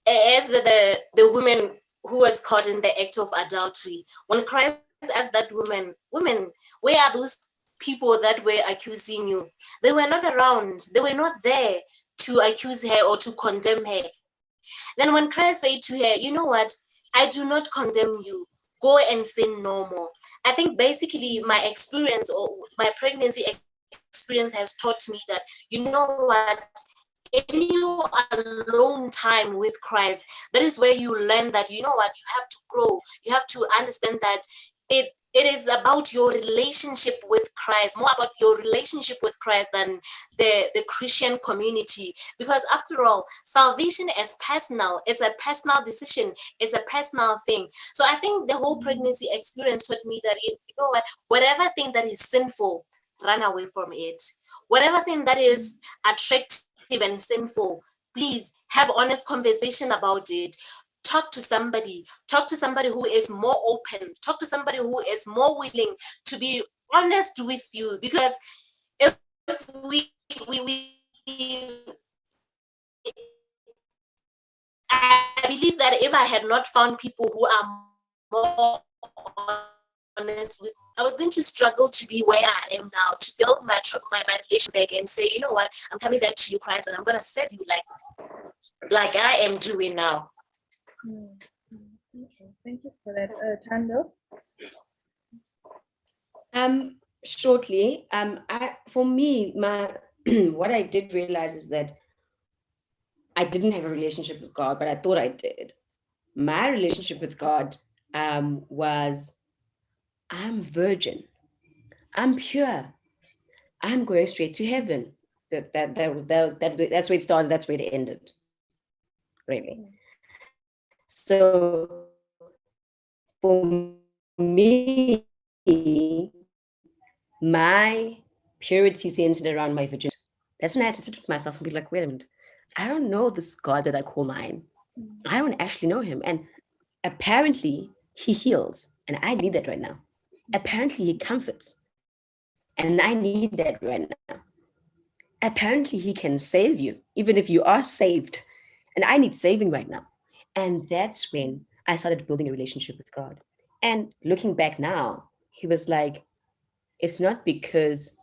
as the woman who was caught in the act of adultery, when Christ asked that woman, where are those people that were accusing you? They were not around. They were not there to accuse her or to condemn her. Then when Christ said to her, you know what, I do not condemn you, go and sin no more. I think basically my experience, or my pregnancy experience, has taught me that, you know what, in your alone time with Christ, that is where you learn that, you know what, you have to grow. You have to understand that it is about your relationship with Christ, more about your relationship with Christ than the Christian community. Because after all, salvation is personal, it's a personal decision, it's a personal thing. So I think the whole pregnancy experience taught me that, you know what, whatever thing that is sinful, run away from it. Whatever thing that is attractive and sinful, please have honest conversation about it. Talk to somebody who is more open, talk to somebody who is more willing to be honest with you, because if we I believe that if I had not found people who are more honest with, I was going to struggle to be where I am now, to build my relationship back and say, you know what, I'm coming back to you, Christ, and I'm gonna serve you like I am doing now. Okay, thank you for that, Tando. Shortly, for me, my what I did realize is that I didn't have a relationship with God, but I thought I did. My relationship with God was, I'm virgin, I'm pure, I'm going straight to heaven. That's where it started. That's where it ended. Really. So for me, my purity centered around my virginity. That's when I had to sit with myself and be like, wait a minute, I don't know this God that I call mine. I don't actually know him. And apparently he heals. And I need that right now. Apparently he comforts. And I need that right now. Apparently he can save you, even if you are saved. And I need saving right now. And that's when I started building a relationship with God. And looking back now, he was like, it's not because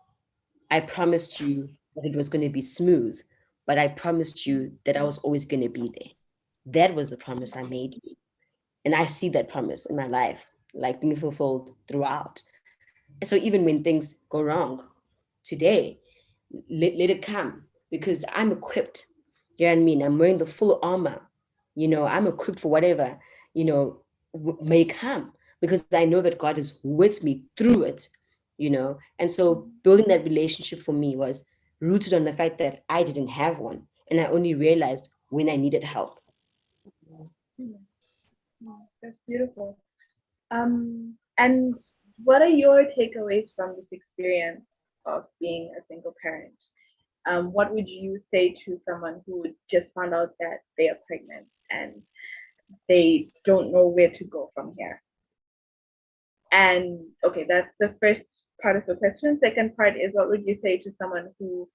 I promised you that it was going to be smooth, but I promised you that I was always going to be there. That was the promise I made you. And I see that promise in my life, like being fulfilled throughout. And so even when things go wrong today, let it come, because I'm equipped. You know what I mean? I'm wearing the full armor. I'm equipped for whatever, may come, because I know that God is with me through it. And so building that relationship for me was rooted on the fact that I didn't have one. And I only realized when I needed help. That's beautiful. And what are your takeaways from this experience of being a single parent? What would you say to someone who just found out that they are pregnant and they don't know where to go from here? And okay, that's the first part of the question. Second part is, what would you say to someone who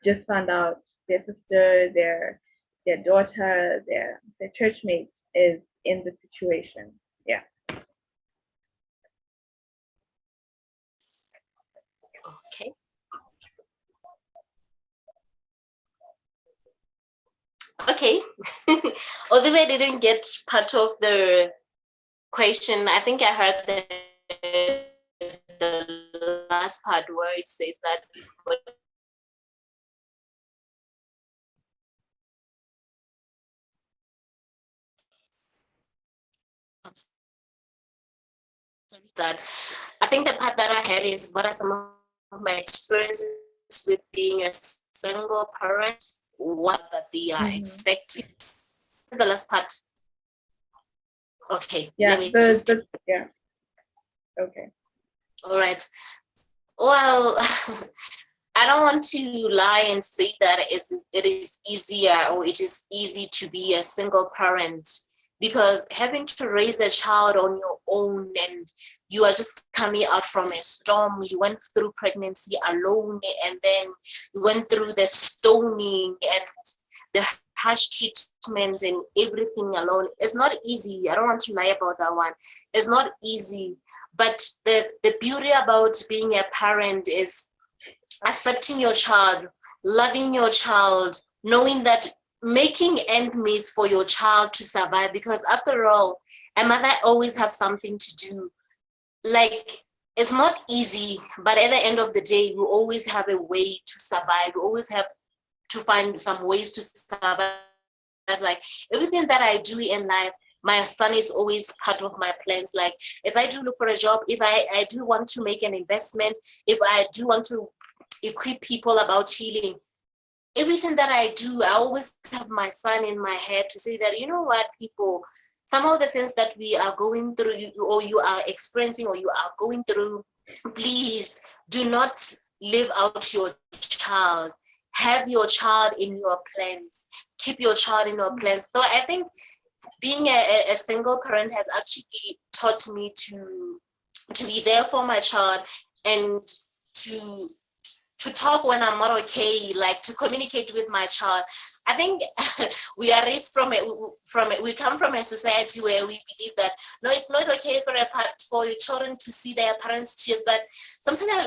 just found out their sister, their daughter, their church mate is in the situation? Yeah. Okay. Okay. Although I didn't get part of the question, I think I heard the last part where it says that that I think the part that I had is, what are some of my experiences with being a single parent, what that they are expecting. The last part. Okay, Yeah, let me just. Yeah. Okay. All right. Well, I don't want to lie and say that it is easier, or it is easy to be a single parent, because having to raise a child on your own, and you are just coming out from a storm, you went through pregnancy alone, and then you went through the stoning and the harsh treatment and everything alone. It's not easy. I don't want to lie about that one. It's not easy. But the beauty about being a parent is accepting your child, loving your child, knowing that making end meets for your child to survive, because after all, a mother always have something to do. Like, it's not easy, but at the end of the day, you always have a way to survive. You always have to find some ways to survive. Like, everything that I do in life, my son is always part of my plans. Like, if I do look for a job, if I do want to make an investment, if I do want to equip people about healing, everything that I do, I always have my son in my head to say that, you know what, people, some of the things that we are going through, or you are experiencing, or you are going through, please do not leave out your child. have your child in your plans. Keep your child in your plans. So I think being a single parent has actually taught me to be there for my child and to to talk when I'm not okay, like to communicate with my child. I think we are raised we come from a society where we believe that no, it's not okay for your children to see their parents' tears. But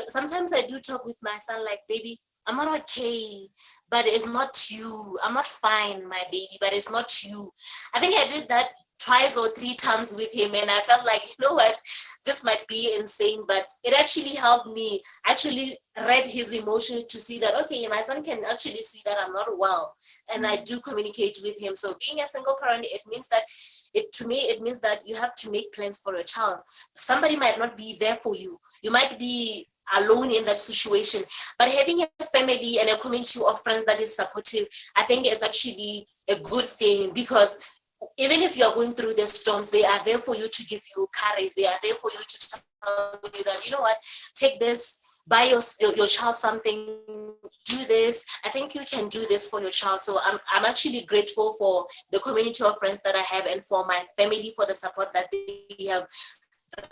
sometimes I do talk with my son like, baby, I'm not okay, but it's not you. I'm not fine, my baby, but it's not you. I think I did that twice or three times with him, and I felt like, you know what, this might be insane, but it actually helped me actually read his emotions to see that, okay, my son can actually see that I'm not well, and I do communicate with him. So being a single parent, it means that it means that you have to make plans for your child. Somebody might not be there for you. You might be alone in that situation, but having a family and a community of friends that is supportive, I think is actually a good thing, because even if you're going through the storms, they are there for you to give you courage. They are there for you to tell you that, you know what, take this, buy your child something, do this. I think you can do this for your child. So I'm actually grateful for the community of friends that I have, and for my family for the support that they have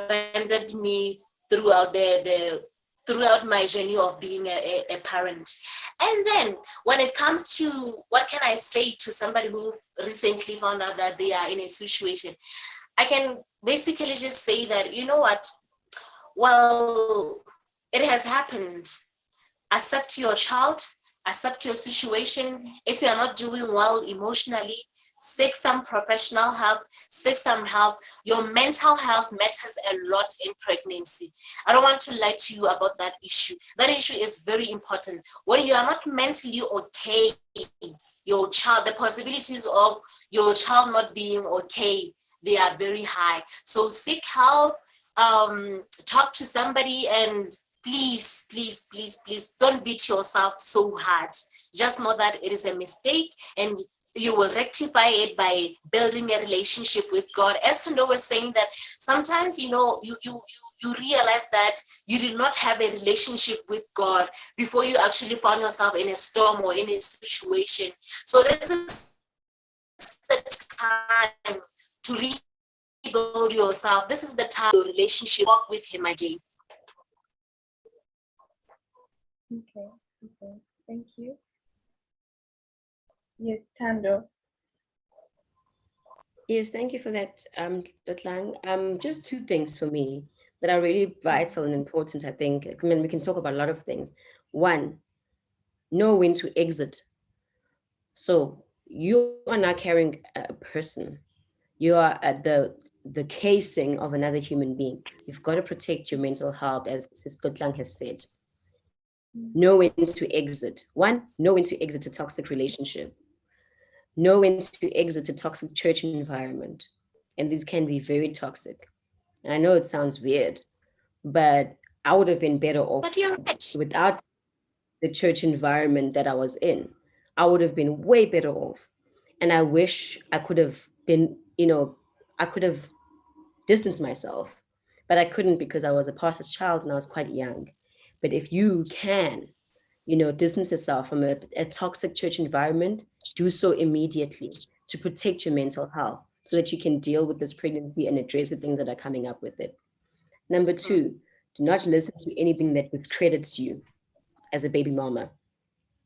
rendered me throughout my journey of being a parent. And then when it comes to what can I say to somebody who recently found out that they are in a situation, I can basically just say that, you know what, well, it has happened. Accept your child, accept your situation. If you are not doing well emotionally, seek some professional help, seek some help. Your mental health matters a lot in pregnancy. I don't want to lie to you about that issue. That issue is very important. When you are not mentally okay, the possibilities of your child not being okay, they are very high. So seek help, talk to somebody, and please, please, please, please don't beat yourself so hard. Just know that it is a mistake, and you will rectify it by building a relationship with God. As Sundo was saying, that sometimes, you realize that you did not have a relationship with God before you actually found yourself in a storm or in a situation. So this is the time to rebuild yourself. This is the time your relationship walk with Him again. Okay. Thank you. Yes, Tando. Yes, thank you for that, Dotlang. Just two things for me that are really vital and important, I think. I mean, we can talk about a lot of things. One, know when to exit. So you are not carrying a person. You are at the casing of another human being. You've got to protect your mental health, as Sister Dotlang has said. Know when to exit. One, know when to exit a toxic relationship. Know when to exit a toxic church environment. And these can be very toxic. And I know it sounds weird, but I would have been better But off you're right. without the church environment that I was in. I would have been way better off. And I wish I could have been, I could have distanced myself, but I couldn't because I was a pastor's child and I was quite young. But if you can, distance yourself from a toxic church environment, do so immediately to protect your mental health so that you can deal with this pregnancy and address the things that are coming up with it. Number two, do not listen to anything that discredits you as a baby mama.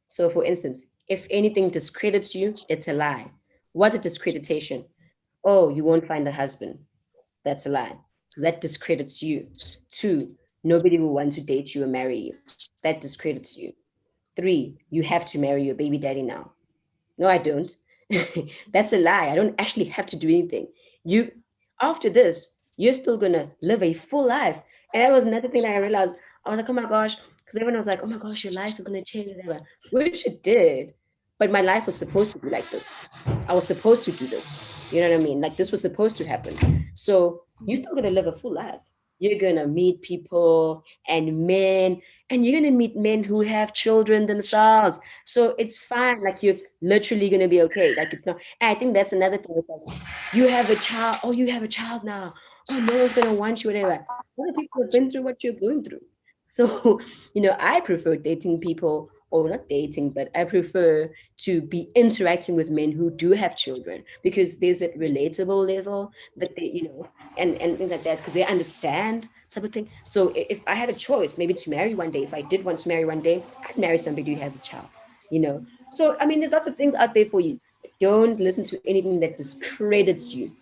So, for instance, if anything discredits you, it's a lie. What's a discreditation? Oh, you won't find a husband. That's a lie, because that discredits you. Two, nobody will want to date you or marry you. That discredits you. Three, you have to marry your baby daddy now. No, I don't. That's a lie. I don't actually have to do anything. You, after this, you're still gonna live a full life. And that was another thing that I realized. I was like, oh my gosh, because everyone was like, oh my gosh, your life is gonna change, whatever. Which it did. But my life was supposed to be like this. I was supposed to do this. You know what I mean? Like this was supposed to happen. So you're still gonna live a full life. You're gonna meet people and men, and you're gonna meet men who have children themselves. So it's fine. Like you're literally gonna be okay. Like it's not. And I think that's another thing. It's like you have a child. Oh, you have a child now. Oh, no one's gonna want you. Whatever. Other people have been through what you're going through. So I prefer dating people or not dating, but I prefer to be interacting with men who do have children, because there's that relatable level that they, and things like that, because they understand type of thing. So if I had a choice, maybe to marry one day, if I did want to marry one day, I'd marry somebody who has a child, So, I mean, there's lots of things out there for you. Don't listen to anything that discredits you.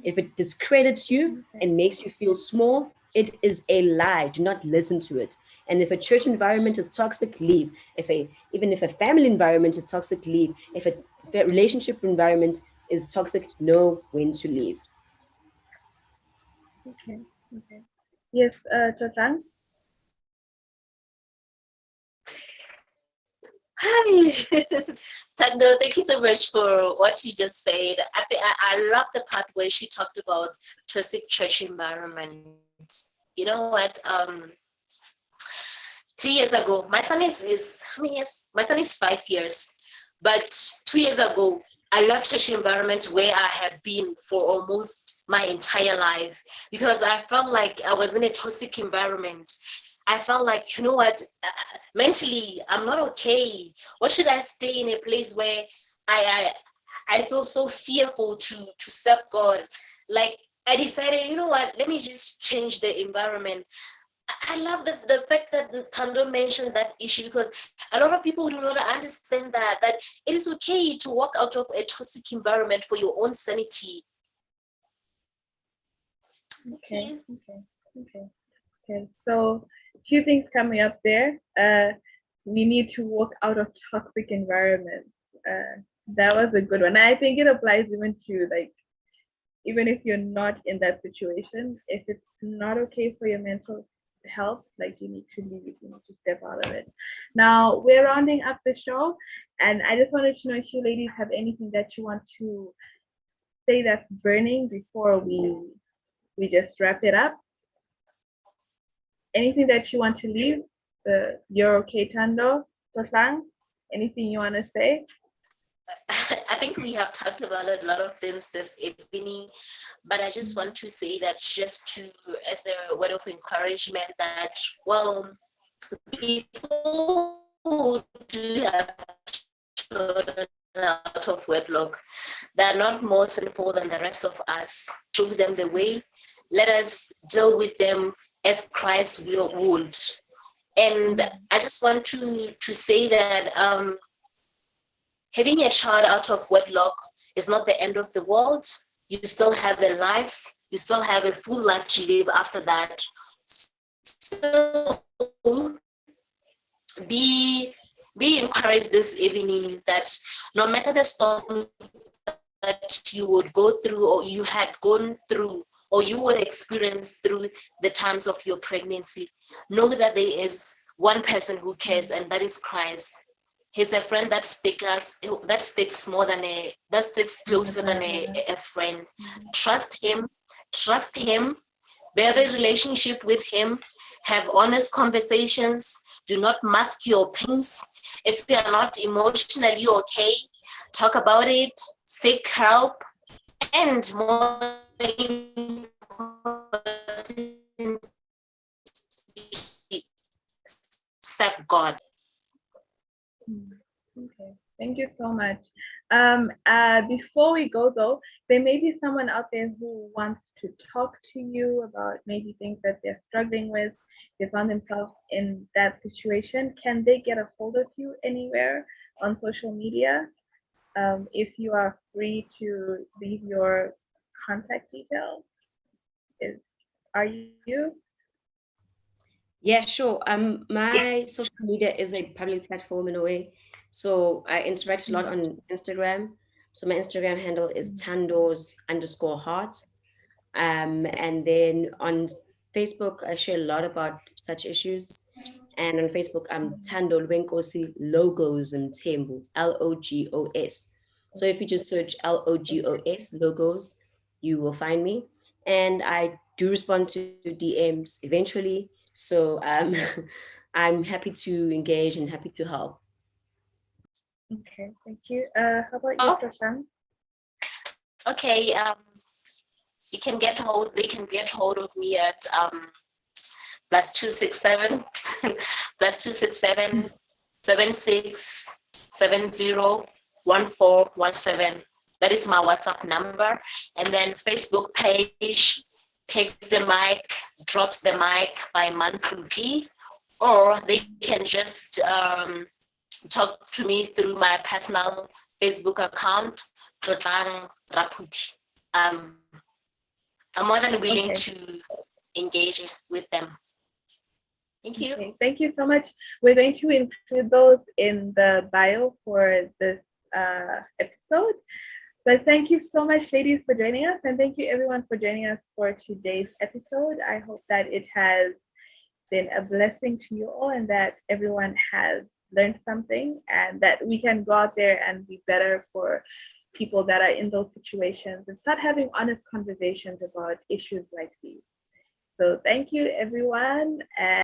If it discredits you and makes you feel small, it is a lie. Do not listen to it. And if a church environment is toxic, leave. Even if a family environment is toxic, leave. If a relationship environment is toxic, know when to leave. Okay. Okay. Yes, Choshan? Hi, Tando, thank you so much for what you just said. I love the part where she talked about toxic church environment. You know what? 3 years ago, my son is how many years? My son is 5 years, but 2 years ago, I left church environment where I have been for almost my entire life because I felt like I was in a toxic environment. I felt like, you know what, mentally, I'm not okay. What should I stay in a place where I I feel so fearful to serve God? Like I decided, you know what, let me just change the environment. I love the fact that Tando mentioned that issue because a lot of people do not understand that it is okay to walk out of a toxic environment for your own sanity. Okay. Okay. Okay. Okay. So, few things coming up there. We need to walk out of toxic environments. That was a good one. I think it applies even to like, even if you're not in that situation, if it's not okay for your mental health, like you need to leave, you need to step out of it. Now we're rounding up the show, and I just wanted to know if you ladies have anything that you want to say that's burning before we just wrap it up. Anything that you want to leave? You're okay, Tando, Tosang? Anything you want to say? I think we have talked about a lot of things this evening, but I just want to say that just to, as a word of encouragement, that, well, people who do have children out of wedlock, they're not more sinful than the rest of us. Show them the way. Let us deal with them as Christ would. And I just want to say that having a child out of wedlock is not the end of the world. You still have a life. You still have a full life to live after that. So be encouraged this evening that no matter the storms that you would go through or you had gone through or you would experience through the times of your pregnancy, know that there is one person who cares, and that is Christ. He's a friend that sticks closer than a friend. Trust him, build a relationship with him, have honest conversations, do not mask your pains. If you are not emotionally okay, talk about it, seek help, and more importantly, serve God. Okay, thank you so much. Before we go though, there may be someone out there who wants to talk to you about maybe things that they're struggling with. They found themselves in that situation. Can they get a hold of you anywhere on social media? If you are free to leave your contact details, are you? Yeah, sure. My social media is a public platform in a way. So I interact a lot on Instagram. So my Instagram handle is tandos_heart. And then on Facebook, I share a lot about such issues. And on Facebook, I'm Tando Lwenkosi Logos and Tembu, Logos. So if you just search Logos, logos, you will find me. And I do respond to DMs eventually. So I'm happy to engage and happy to help. Okay, thank you. How about you, Oh, Prashant? okay. They can get hold of me at +267 +267 76701417. That is my WhatsApp number. And then Facebook page, Picks the Mic, Drops the Mic by Manpruti. Or they can just talk to me through my personal Facebook account, Tlotlang Raputi. I'm more than willing to engage with them. Thank you. Okay, thank you so much. We're going to include those in the bio for this episode. But thank you so much, ladies, for joining us. And thank you, everyone, for joining us for today's episode. I hope that it has been a blessing to you all and that everyone has learned something and that we can go out there and be better for people that are in those situations and start having honest conversations about issues like these. So thank you, everyone. And